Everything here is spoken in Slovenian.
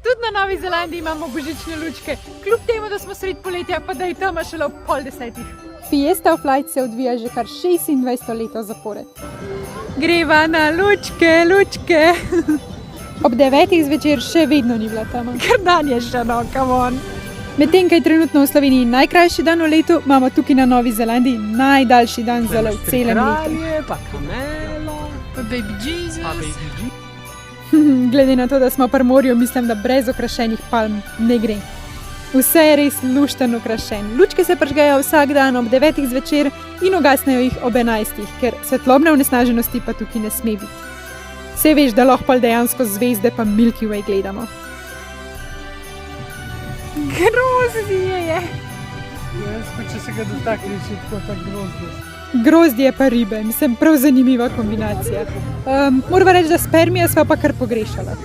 Tudi na Novi Zelandiji imamo božične lučke, kljub temu, da smo sredi poletja, pa da je tam šele ob 9:30. Fiesta of Lights se odvija že kar 26 let zapored. Greva na lučke, lučke. Ob 9 zvečer še vedno ni bila tam. Ker dan je še no, come on. Medtem, ko je trenutno v Sloveniji najkrajši dan v letu, imamo tukaj na Novi Zelandiji najdaljši dan za lov v celem letu. Pa kamelo, Pa Baby Jesus. pa baby G. Glede na to, da smo pri morju, mislim, da brez okrašenih palm ne gre. Vse je res luštno okrašen. Lučke se prižgejo vsak dan ob 9 zvečer in ugasnejo jih ob 11, ker svetlobne onesnaženosti pa tukaj ne sme biti. Vse veš, da lahko dejansko zvezde pa Milky Way gledamo. Grozdje je. Jaz pa če se ga dotakneš, je tako grozno. Grozdje pa ribe, mislim, prav zanimiva kombinacija. Moram reči, da spermije sva pa kar pogrešala.